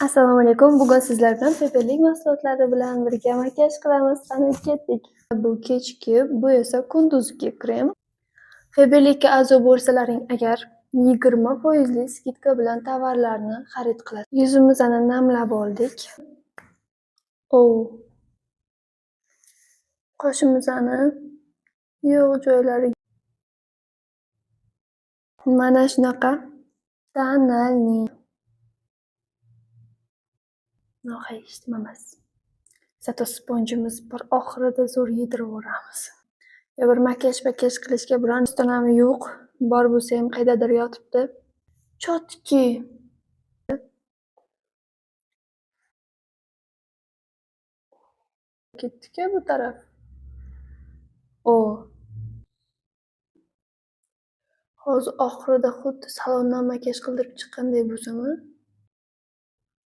Assalomu alaykum. Bugun sizlar bilan Febrelik mahsulotlari bilan birga makiyaj qilamiz. Qani ketdik. Bu kechki, bu esa kunduzgi krem. Febrelikka a'zo bo'lsalaring agar 20% skidka bilan tovarlarni xarid qilasiz. Yuzimizni namlab oldik. Qoshimizni yo'q joylariga mana shunaqa tonalniy eshitmamas. Zato sponjimiz bir oxirida zo'r yedirib yuboramiz. Bir makiyaj qilishga biron ustunami yo'q. Bor bo'lsa ham qaydadir yotibdi. Chotki. Ketdik bu taraf. Hozir oxirida xuddi salondan makiyaj qildirib chiqqanday bo'lsam,